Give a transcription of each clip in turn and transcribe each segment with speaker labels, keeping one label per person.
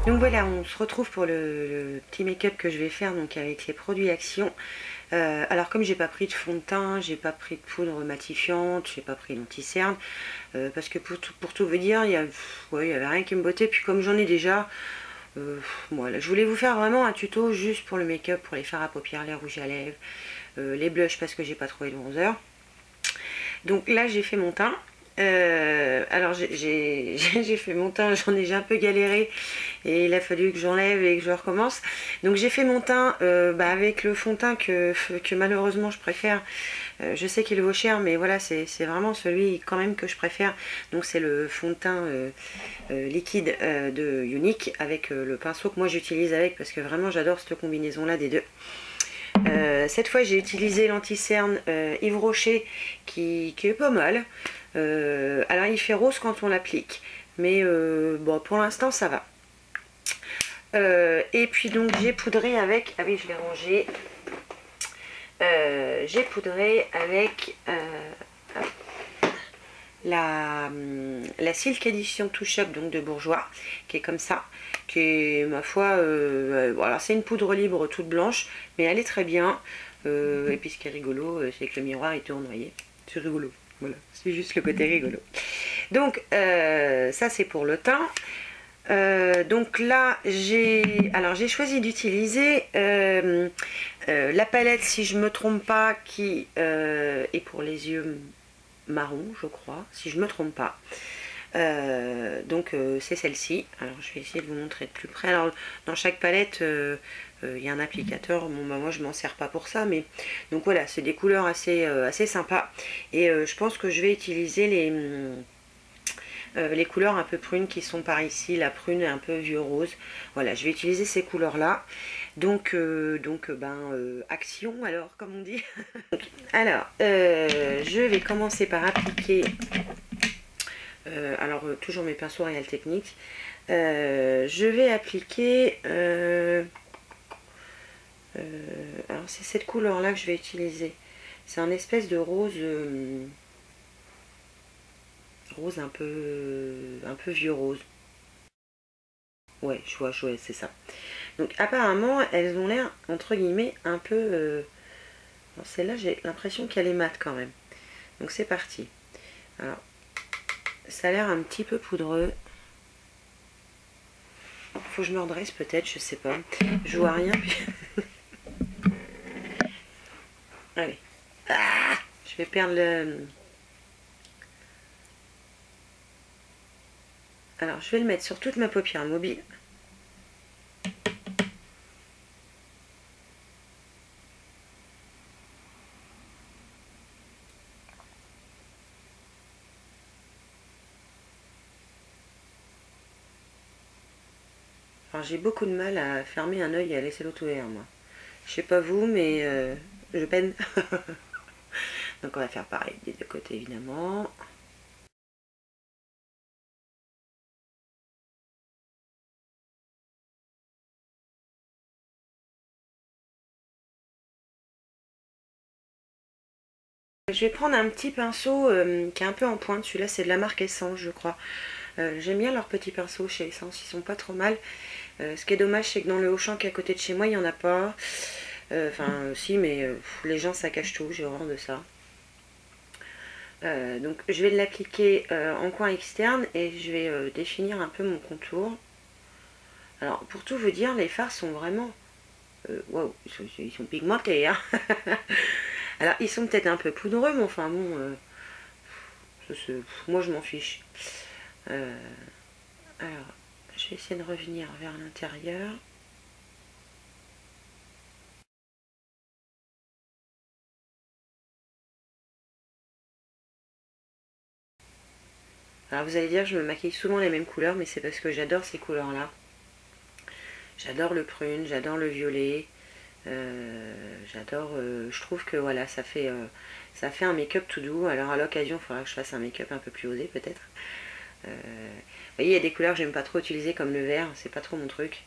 Speaker 1: Donc voilà, on se retrouve pour le petit make-up que je vais faire donc avec les produits Action. Alors comme j'ai pas pris de fond de teint, j'ai pas pris de poudre matifiante, j'ai pas pris d'anti-cerne, parce que pour tout vous dire, il y avait rien qui me bottait. Puis comme j'en ai déjà, voilà, je voulais vous faire vraiment un tuto juste pour le make-up, pour les fards à paupières, les rouges à lèvres, les blushs parce que j'ai pas trouvé de bronzer. Donc là j'ai fait mon teint. Alors j'ai fait mon teint, j'ai un peu galéré et il a fallu que j'enlève et que je recommence. Donc j'ai fait mon teint avec le fond de teint que malheureusement je préfère. Je sais qu'il vaut cher, mais voilà, c'est vraiment celui quand même que je préfère. Donc c'est le fond de teint liquide de Younique avec le pinceau que moi j'utilise avec, parce que vraiment j'adore cette combinaison là des deux. Cette fois j'ai utilisé l'anti-cerne Yves Rocher qui est pas mal. Alors il fait rose quand on l'applique, mais bon, pour l'instant ça va. Et puis donc j'ai poudré avec, ah oui je l'ai rangé, j'ai poudré avec la Silk Edition Touch Up donc de Bourjois, qui est comme ça, qui est ma foi, voilà, c'est une poudre libre toute blanche, mais elle est très bien. Et puis ce qui est rigolo, c'est que le miroir est tournoyé, c'est rigolo, voilà, c'est juste le côté rigolo. Donc ça c'est pour le teint. Donc là j'ai choisi d'utiliser la palette, si je me trompe pas, qui est pour les yeux marron, je crois, si je me trompe pas. Donc c'est celle-ci. Alors je vais essayer de vous montrer de plus près. Alors dans chaque palette il y a un applicateur. Bon bah moi je m'en sers pas pour ça, mais donc voilà, c'est des couleurs assez sympas. Et je pense que je vais utiliser les couleurs un peu prunes qui sont par ici, la prune un peu vieux rose. Voilà, je vais utiliser ces couleurs là. Donc action alors, comme on dit. Alors je vais commencer par appliquer toujours mes pinceaux Real Techniques. Je vais appliquer alors c'est cette couleur là que je vais utiliser. C'est un espèce de rose rose un peu vieux rose. Ouais, je vois, c'est ça. Donc apparemment elles ont l'air entre guillemets un peu celle-là j'ai l'impression qu'elle est mate quand même. Donc c'est parti. Alors ça a l'air un petit peu poudreux. Faut que je me redresse peut-être, je sais pas. Je vois rien. Puis... Allez. Ah, je vais perdre le... Alors je vais le mettre sur toute ma paupière mobile. Alors j'ai beaucoup de mal à fermer un œil et à laisser l'autre ouvert, moi. Je sais pas vous, mais je peine. Donc on va faire pareil des deux côtés évidemment. Je vais prendre un petit pinceau qui est un peu en pointe. Celui-là c'est de la marque Essence, je crois. J'aime bien leurs petits pinceaux chez Essence, ils sont pas trop mal. Ce qui est dommage, c'est que dans le Auchan qui est à côté de chez moi, il n'y en a pas. Enfin, si, mais les gens ça cache tout, j'ai horreur de ça. Donc je vais l'appliquer en coin externe et je vais définir un peu mon contour. Alors pour tout vous dire, les fards sont vraiment... Waouh, ils sont pigmentés, hein. Alors ils sont peut-être un peu poudreux, mais enfin bon, moi je m'en fiche. Alors je vais essayer de revenir vers l'intérieur. Alors vous allez dire que je me maquille souvent les mêmes couleurs, mais c'est parce que j'adore ces couleurs là. J'adore le prune, j'adore le violet, j'adore, je trouve que voilà, ça fait un make-up tout doux. Alors à l'occasion il faudra que je fasse un make-up un peu plus osé peut-être. Vous voyez, il y a des couleurs que j'aime pas trop utiliser comme le vert, c'est pas trop mon truc.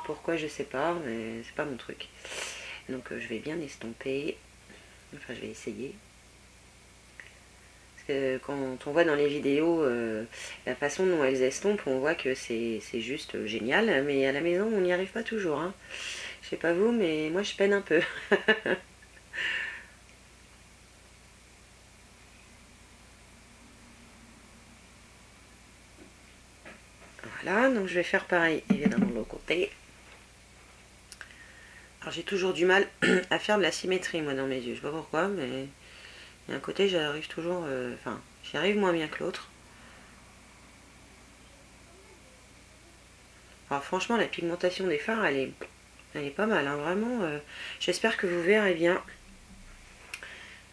Speaker 1: Pourquoi je sais pas, mais c'est pas mon truc. Donc je vais bien estomper, enfin je vais essayer. Parce que quand on voit dans les vidéos la façon dont elles estompent, on voit que c'est juste génial. Mais à la maison, on n'y arrive pas toujours. Hein. Je sais pas vous, mais moi je peine un peu. Voilà, donc je vais faire pareil évidemment de l'autre côté. Alors j'ai toujours du mal à faire de la symétrie moi dans mes yeux, je sais pas pourquoi, mais il y a un côté j'arrive toujours, enfin j'y arrive moins bien que l'autre. Alors franchement la pigmentation des fards elle est pas mal, hein, vraiment. J'espère que vous verrez bien,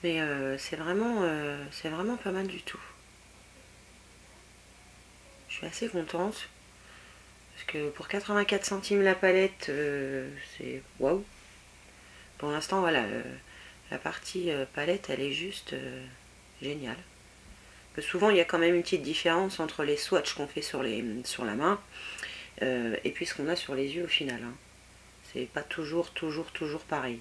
Speaker 1: mais c'est vraiment pas mal du tout. Je suis assez contente. Parce que pour 84 centimes la palette, c'est waouh. Pour l'instant, voilà, la partie palette, elle est juste géniale. Parce que souvent, il y a quand même une petite différence entre les swatchs qu'on fait sur la main et puis ce qu'on a sur les yeux au final. Hein. C'est pas toujours pareil.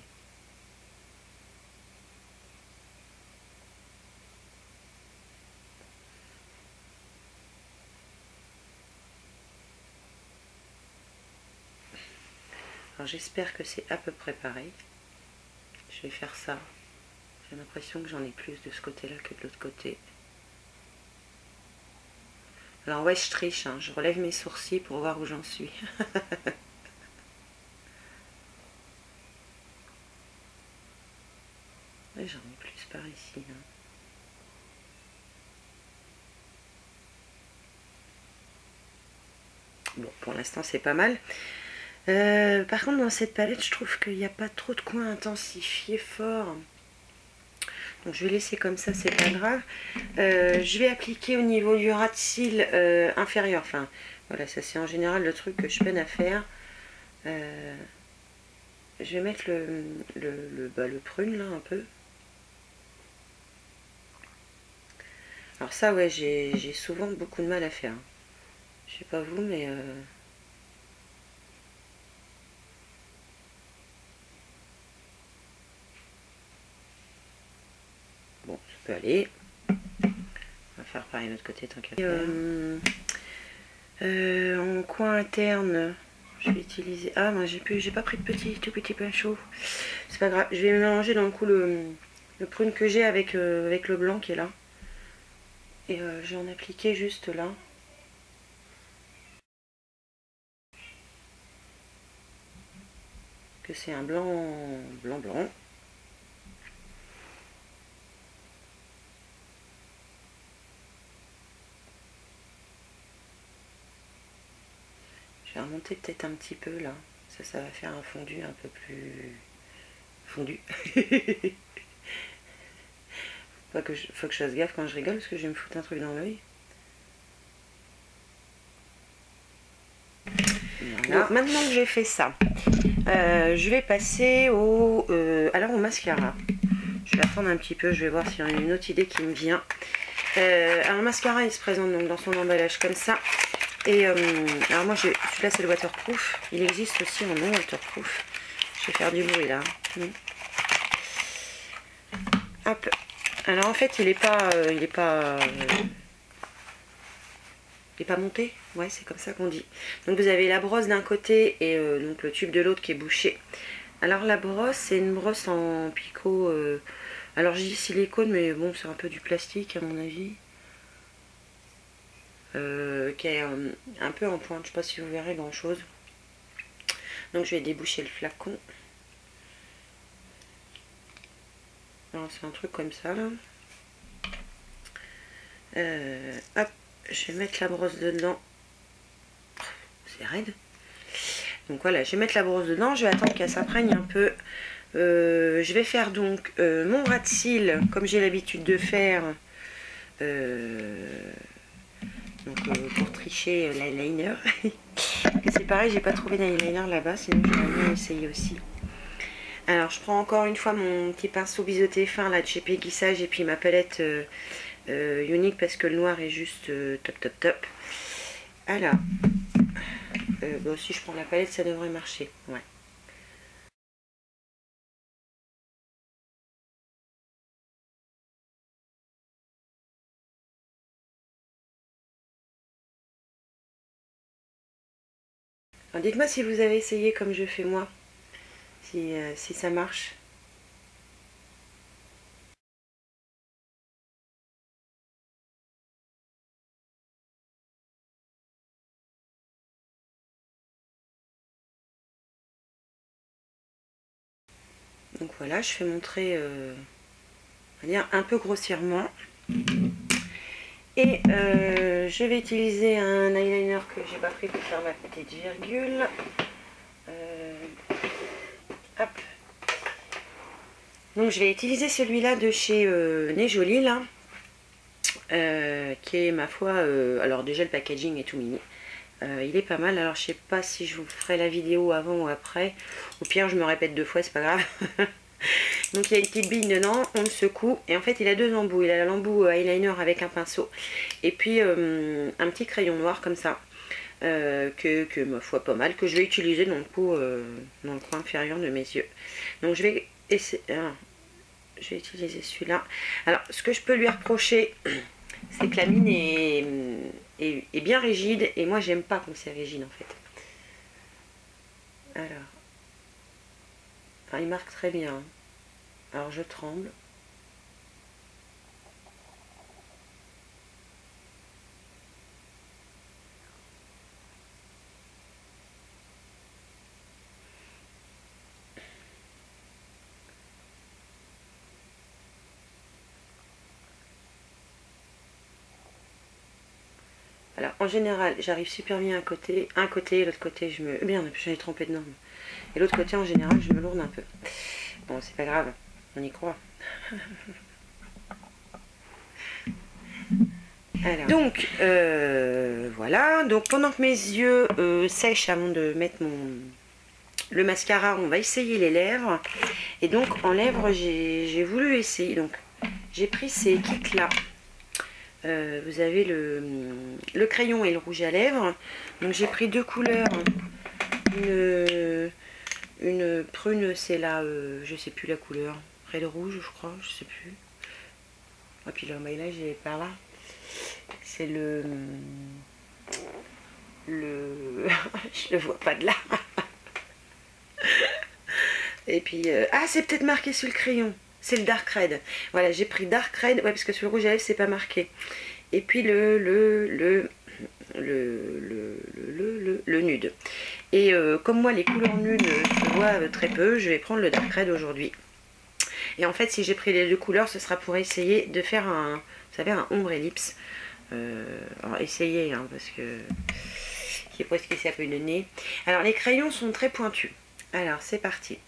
Speaker 1: Alors j'espère que c'est à peu près pareil. Je vais faire ça. J'ai l'impression que j'en ai plus de ce côté-là que de l'autre côté. Alors ouais, je triche, hein. Je relève mes sourcils pour voir où j'en suis. Ouais, j'en ai plus par ici. Hein. Bon, pour l'instant c'est pas mal. Par contre dans cette palette je trouve qu'il n'y a pas trop de coins intensifiés forts. Donc je vais laisser comme ça, c'est pas grave. Je vais appliquer au niveau du ras de cils inférieur. Enfin voilà, ça c'est en général le truc que je peine à faire. Je vais mettre le prune là un peu. Alors ça ouais, j'ai souvent beaucoup de mal à faire. Je sais pas vous mais... Bon, ça peut aller. On va faire pareil de l'autre côté tant qu'à faire. En coin interne, je vais utiliser... Ah, moi j'ai pas pris de tout petit pinceau. C'est pas grave. Je vais mélanger dans le coup le prune que j'ai avec le blanc qui est là. Et je vais en appliquer juste là. Que c'est un blanc. Je vais remonter peut-être un petit peu là. Ça va faire un fondu un peu plus fondu. Faut que je fasse gaffe quand je rigole parce que je vais me foutre un truc dans l'œil. Voilà. Donc maintenant que j'ai fait ça, je vais passer alors au mascara. Je vais attendre un petit peu, je vais voir s'il y a une autre idée qui me vient. Alors le mascara il se présente donc dans son emballage comme ça. Et alors moi celui-là c'est le waterproof. Il existe aussi en non waterproof. Je vais faire du bruit là. Hop. Alors en fait il est pas monté, ouais c'est comme ça qu'on dit. Donc vous avez la brosse d'un côté et donc le tube de l'autre qui est bouché. Alors la brosse c'est une brosse en picot, alors je dis silicone mais bon c'est un peu du plastique à mon avis. Qui est un peu en pointe, je sais pas si vous verrez grand chose. Donc je vais déboucher le flacon. Alors c'est un truc comme ça là. Hop, je vais mettre la brosse dedans. C'est raide. Donc voilà, je vais mettre la brosse dedans, je vais attendre qu'elle s'imprègne un peu. Je vais faire donc mon ras de cils comme j'ai l'habitude de faire. Donc pour tricher l'eyeliner. C'est pareil, j'ai pas trouvé d'eyeliner là-bas, sinon j'aurais bien essayé aussi. Alors je prends encore une fois mon petit pinceau biseauté fin là de chez Peggy Sage et puis ma palette unique parce que le noir est juste top. Alors, bon, si je prends la palette ça devrait marcher, ouais. Alors dites-moi si vous avez essayé comme je fais moi, si ça marche. Donc voilà, je fais montrer, on va dire un peu grossièrement. Et je vais utiliser un eyeliner que j'ai pas pris pour faire ma petite virgule. Hop. Donc je vais utiliser celui-là de chez Nez Jolie là, qui est ma foi, alors déjà le packaging est tout mini. Il est pas mal, alors je sais pas si je vous ferai la vidéo avant ou après. Au pire je me répète 2 fois, c'est pas grave. Donc il y a une petite bille dedans, on le secoue et en fait il a 2 embouts. Il a l'embout eyeliner avec un pinceau et puis un petit crayon noir comme ça, que ma foi pas mal, que je vais utiliser dans le coin inférieur de mes yeux. Donc je vais essayer, je vais utiliser celui-là. Alors ce que je peux lui reprocher, c'est que la mine est bien rigide et moi j'aime pas quand c'est rigide en fait. Alors, enfin, il marque très bien. Alors je tremble. Alors en général j'arrive super bien un côté, l'autre côté je me... Merde, j'avais trempé dedans. Et l'autre côté en général je me lourde un peu. Bon c'est pas grave, on y croit. Alors, donc voilà, donc pendant que mes yeux sèchent avant de mettre le mascara, on va essayer les lèvres. Et donc en lèvres j'ai voulu essayer, donc j'ai pris ces kits là. Vous avez le crayon et le rouge à lèvres. Donc j'ai pris 2 couleurs. Une prune, c'est la, je sais plus la couleur. Après le rouge, je crois, je sais plus. Et puis le maillage il est par là. C'est je le vois pas de là. Et puis, ah c'est peut-être marqué sur le crayon. C'est le Dark Red. Voilà, j'ai pris Dark Red, ouais, parce que sur le rouge à lèvres, c'est pas marqué. Et puis le nude. Et comme moi, les couleurs nudes se voient très peu, je vais prendre le Dark Red aujourd'hui. Et en fait, si j'ai pris les 2 couleurs, ce sera pour essayer de faire un, vous savez, un ombre ellipse. Alors, essayez, hein, parce que je sais pas ce que ça peut donner. Alors, les crayons sont très pointus. Alors, c'est parti.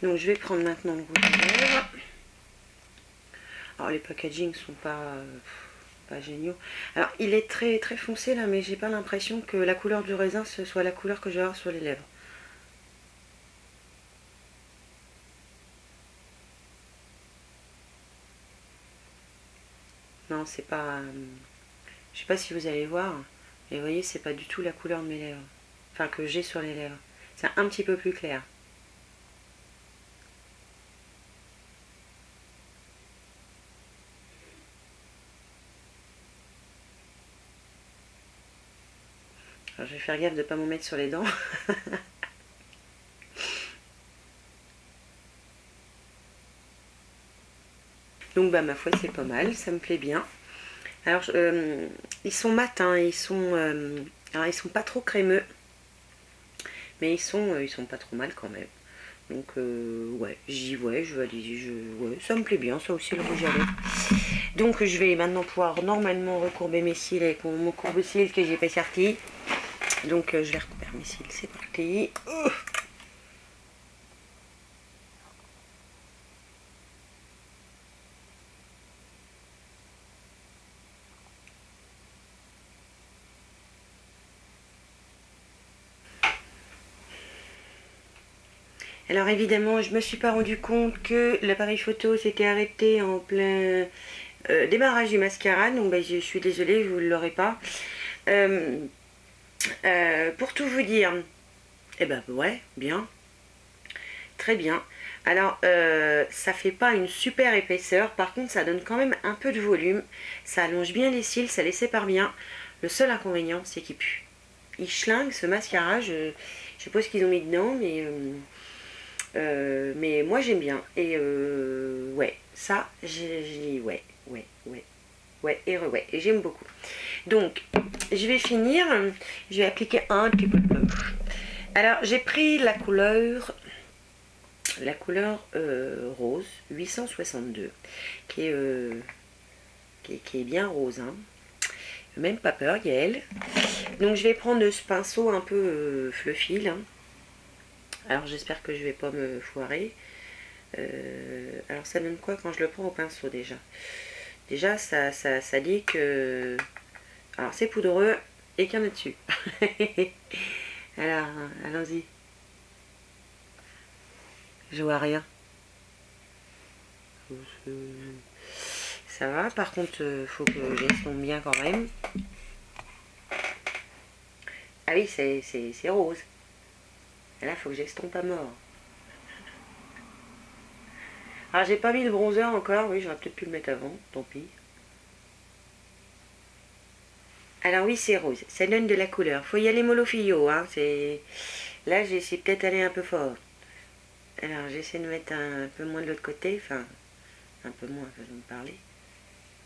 Speaker 1: Donc je vais prendre maintenant le rouge à lèvres. Alors les packaging sont pas géniaux. Alors il est très très foncé là, mais j'ai pas l'impression que la couleur du raisin ce soit la couleur que je vais avoir sur les lèvres. Non, c'est pas... je sais pas si vous allez voir, mais vous voyez, c'est pas du tout la couleur de mes lèvres. Enfin, que j'ai sur les lèvres. C'est un petit peu plus clair. Alors, je vais faire gaffe de ne pas m'en mettre sur les dents. Donc, bah, ma foi, c'est pas mal. Ça me plaît bien. Alors, ils sont mat, hein, alors, ils sont pas trop crémeux. Mais ils sont pas trop mal quand même. Donc, ouais, je vais aller, ouais, ça me plaît bien, ça aussi, le rouge à lèvres. Donc, je vais maintenant pouvoir normalement recourber mes cils avec mon courbe-cils que j'ai pas sorti. Donc, je vais recouper mes cils, c'est parti. Alors évidemment, je me suis pas rendu compte que l'appareil photo s'était arrêté en plein démarrage du mascara, donc bah, je suis désolée, je vous l'aurai pas. Pour tout vous dire, eh ben ouais, bien, très bien. Alors, ça fait pas une super épaisseur, par contre ça donne quand même un peu de volume, ça allonge bien les cils, ça les sépare bien. Le seul inconvénient, c'est qu'il pue. Il schlingue ce mascara, je sais pas ce qu'ils ont mis dedans, mais moi j'aime bien. Et ouais, ça, j'ai ouais, ouais, et j'aime beaucoup. Donc, je vais finir, je vais appliquer un petit peu de blush. Alors, j'ai pris la couleur rose 862, qui est bien rose, hein. Même pas peur, Gaëlle. Donc, je vais prendre ce pinceau un peu fluffy, là. Alors, j'espère que je vais pas me foirer. Alors, ça donne quoi quand je le prends au pinceau, déjà? Déjà, ça dit que... Alors, c'est poudreux et qu'il y en a dessus. Alors, allons-y. Je vois rien. Ça va, par contre, faut que j'estompe bien quand même. Ah oui, c'est rose. Et là, faut que j'estompe à mort. Alors, j'ai pas mis le bronzer encore. Oui, j'aurais peut-être pu le mettre avant. Tant pis. Alors oui, c'est rose. Ça donne de la couleur. Faut y aller mollo fillo, hein. Là, j'ai essayé peut-être aller un peu fort. Alors, j'essaie de mettre un peu moins de l'autre côté. Enfin, un peu moins, faisons me parler.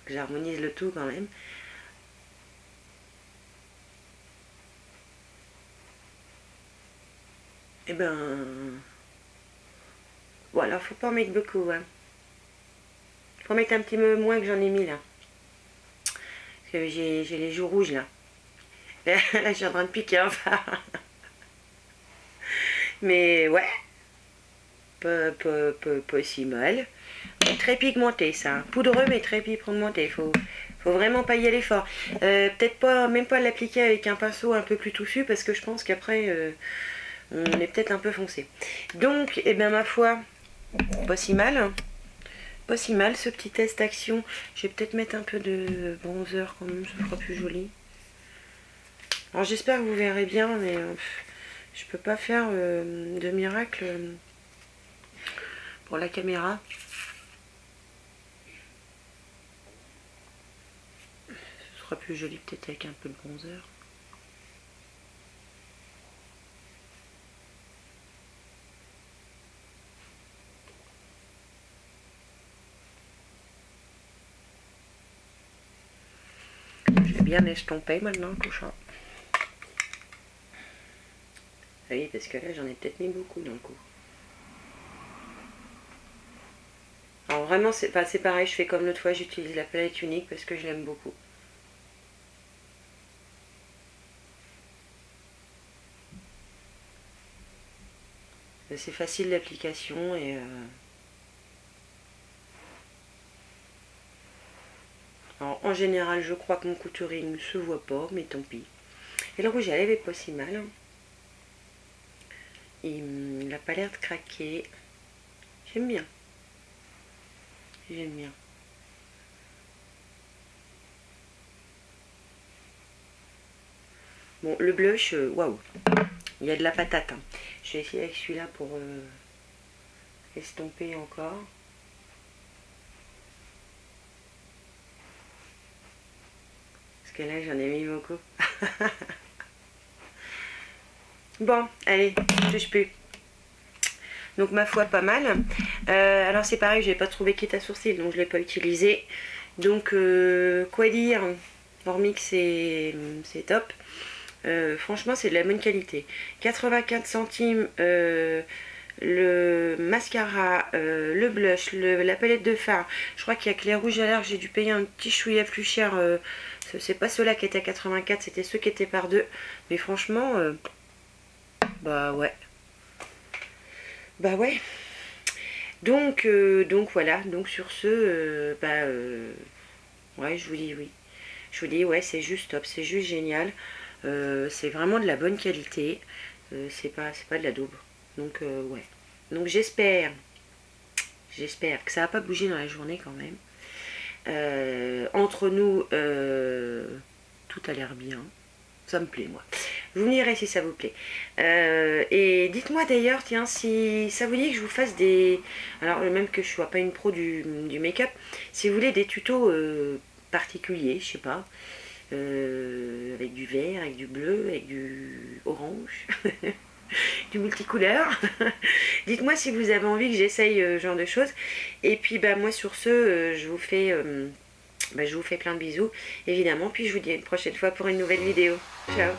Speaker 1: Que j'harmonise le tout quand même. Et ben... Voilà, faut pas en mettre beaucoup, hein. Faut mettre un petit peu moins que j'en ai mis, là. Parce que j'ai les joues rouges, là. Là, je suis en train de piquer, enfin. Mais ouais, pas si mal. Très pigmenté, ça. Poudreux, mais très pigmenté. Faut vraiment pas y aller fort. Peut-être pas, même pas l'appliquer avec un pinceau un peu plus touffu, parce que je pense qu'après, on est peut-être un peu foncé. Donc, eh bien, ma foi, pas si mal. Hein. Pas si mal, ce petit test action. Je vais peut-être mettre un peu de bronzer quand même, ça fera plus joli. Alors, j'espère que vous verrez bien, mais je peux pas faire de miracle pour la caméra. Ce sera plus joli peut-être avec un peu de bronzer. Je vais bien estomper maintenant tout ça. Ah oui, parce que là j'en ai peut-être mis beaucoup d'un coup. Alors vraiment c'est pareil, je fais comme l'autre fois, j'utilise la palette unique parce que je l'aime beaucoup. C'est facile d'application et alors en général je crois que mon couturier ne se voit pas, mais tant pis. Et le rouge à lèvres est pas si mal. Il n'a pas l'air de craquer. J'aime bien. J'aime bien. Bon, le blush, waouh. Il y a de la patate. Hein. Je vais essayer avec celui-là pour estomper encore. Parce que là, j'en ai mis beaucoup. Bon, allez, touche plus. Donc, ma foi, pas mal. Alors, c'est pareil, je n'ai pas trouvé kit à sourcils, donc je ne l'ai pas utilisé. Donc, quoi dire, hormis que c'est top. Franchement, c'est de la bonne qualité. 84 centimes le mascara, le blush, la palette de fard. Je crois qu'il y a que les rouges à lèvres, j'ai dû payer un petit chouïa plus cher. C'est pas ceux-là qui étaient à 84, c'était ceux qui étaient par deux. Mais franchement, bah ouais. Bah ouais. Donc voilà. Donc sur ce, ouais, je vous dis oui. Je vous dis ouais, c'est juste top, c'est juste génial. C'est vraiment de la bonne qualité. C'est pas de la daube. Donc ouais. Donc j'espère que ça va pas bouger dans la journée quand même. Entre nous, tout a l'air bien. Ça me plaît, moi. Vous me direz si ça vous plaît. Et dites-moi d'ailleurs, tiens, si ça vous dit que je vous fasse des... Alors, même que je ne sois pas une pro du make-up, si vous voulez des tutos particuliers, je sais pas, avec du vert, avec du bleu, avec du orange, du multicouleur. Dites-moi si vous avez envie que j'essaye ce genre de choses. Et puis, bah, moi, sur ce, je vous fais plein de bisous, évidemment. Puis je vous dis à une prochaine fois pour une nouvelle vidéo. Ciao!